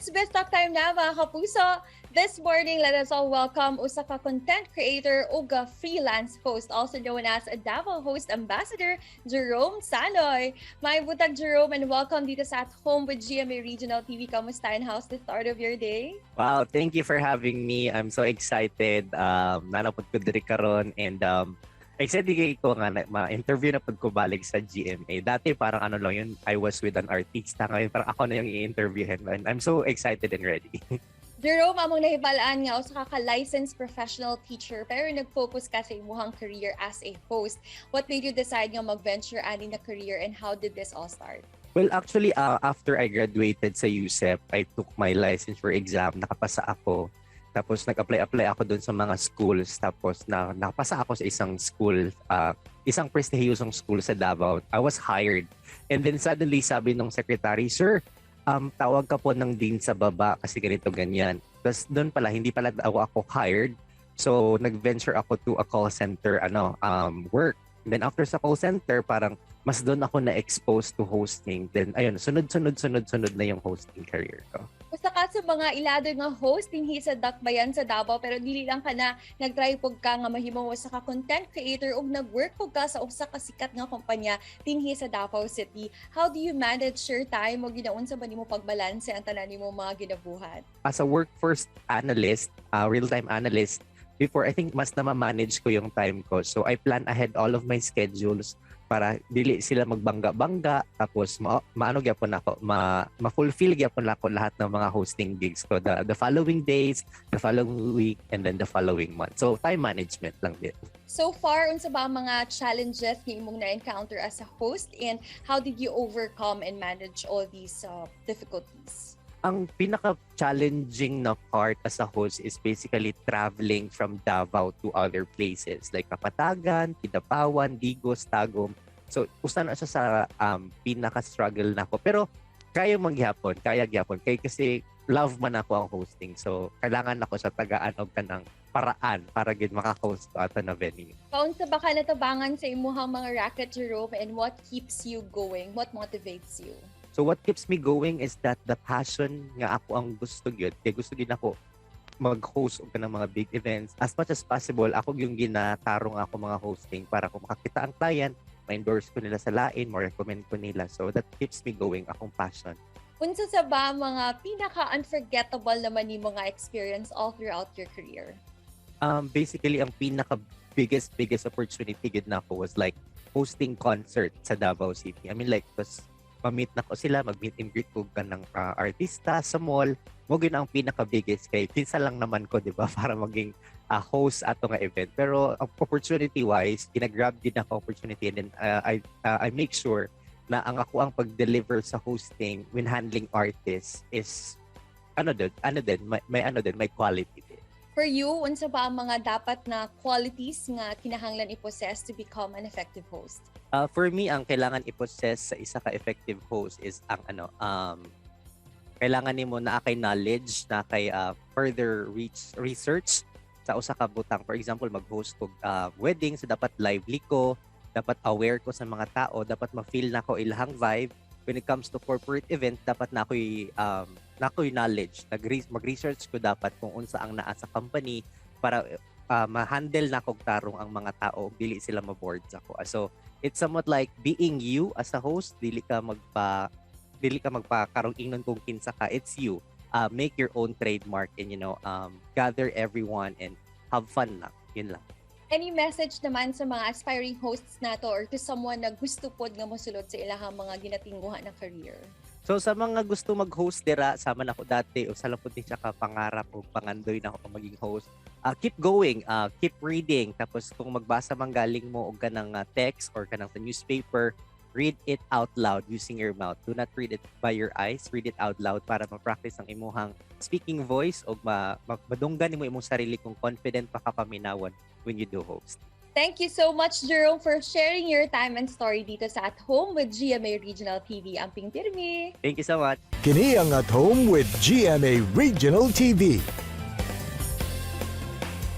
It's Biz Talk time na mga kapuso. This morning, let us all welcome usa ka content creator ug freelance host, also known as a Davao host ambassador, Gerome Sanoy. May butag Jerome and welcome dito sa At Home with GMA Regional TV. Kamusta and how's the start of your day? Wow, thank you for having me. I'm so excited. Nanapod ko diri karon and excited ko nga ma-interview na pud ko balik sa GMA. Dati parang ano lang yun, I was with an artista. Ngayon parang ako na yung i-interviewin. And I'm so excited and ready. Jerome, among nahibalaan nga usa ka licensed professional teacher pero nag-focus ka sa imong career as a host. What made you decide nga mag-venture ani na career and how did this all start? Well, actually, after I graduated sa USEP, I took my licensure exam. Nakapasa ako. Tapos nag-apply ako doon sa mga schools. Tapos nakapasa ako sa isang school, isang prestihiyosong school sa Davao. I was hired. And then suddenly sabi nung secretary, "Sir, tawag ka po ng dean sa baba kasi ganito ganyan." Tapos doon pala, hindi pala ako hired. So nag-venture ako to a call center work. And then after sa call center, parang mas doon ako na-expose to hosting. Then ayun, sunod na yung hosting career ko. Usa ka sa mga ilado nga host dinhi sa Dakbayan sa Davao pero dili lang ka na nag-try pug ka nga mahimong usa ka content creator ug nag-work pug ka sa usa ka sikat nga kumpanya dinhi sa Davao City. How do you manage your time ug ginaunsa ba nimo pagbalanse ang tanan nimo mga ginabuhat? As a workforce analyst, real-time analyst, before I think mas na-manage ko yung time ko. So I plan ahead all of my schedules para dili sila magbangga-bangga, tapos maano gyapon ako ma-fulfill gyapon ako lahat ng mga hosting gigs ko the following days, the following week, and then the following month. So time management lang din. So far, unsa ba ang mga challenges nga imong na-encounter as a host and how did you overcome and manage all these difficulties? Ang pinaka-challenging na part as a host is basically traveling from Davao to other places like Kapatagan, Kidapawan, Digos, Tagum. So, usa na siya sa pinaka-struggle na ko. Pero kaya magyapon, kaya kasi love man ako ang hosting. So, kailangan ako sa tagaan og kanang paraan para gid maka-host ko ato na venue. Kaunsa ba ka natabangan sa imuhang mga racket, Jerome, and what keeps you going? What motivates you? So what keeps me going is that the passion nga ako ang gusto gyud. Kaya gusto gyud ako mag-host og ng mga big events. As much as possible, ako yung ginatarong ako mga hosting para kung makakita ang client, ma-endorse ko nila sa lain, ma-recommend ko nila. So that keeps me going, akong passion. Unsa sa ba mga pinaka-unforgettable naman nimo nga experience all throughout your career? Basically, ang pinaka-biggest opportunity gid na ako was like hosting concert sa Davao City. I mean like, ma-meet na ko sila, mag-meet and greet ko ka ng artista sa mall. Mo gina ang pinaka-biggest kay pinsa lang naman ko, di ba, para maging host ato nga event. Pero opportunity-wise, ginagrab din ako opportunity and then I make sure na ang ako ang pag-deliver sa hosting when handling artists is may quality din. For you, unsa ba ang mga dapat na qualities nga kinahanglan i-possess to become an effective host? For me, ang kailangan i-possess sa isa ka-effective host is ang kailangan nimo na kay knowledge, na kay further research sa usa ka butang. For example, mag-host ko wedding, so dapat lively ko, dapat aware ko sa mga tao, dapat ma-feel na ko ilahang vibe. When it comes to corporate event, dapat na ako'y knowledge. Mag-research ko dapat kung unsa ang naa sa company para ma-handle na kog tarong ang mga tao, dili sila ma-board ako. So, it's somewhat like being you as a host, dili ka magpakarong ingnon kung kinsa ka. It's you. Make your own trademark and gather everyone and have fun lang. Yun lang. Any message naman sa mga aspiring hosts nato or to someone na gusto pod nga mosulod sa ilahang mga ginatingguhan na career? So sa mga gusto mag-host dira, sama na ko dati o sa lapod ni siya ka pangarap o pangandoy na ako maging host. Keep going, keep reading. Tapos kung magbasa man galing mo og kanang text or kanang sa newspaper, read it out loud using your mouth. Do not read it by your eyes. Read it out loud para ma-practice ang imuhang speaking voice o madunggan nimo imong sarili kung confident pa ka paminawon when you do host. Thank you so much, Jerome, for sharing your time and story dito sa At Home with GMA Regional TV. Amping pirmi! Thank you so much. Kini ang At Home with GMA Regional TV.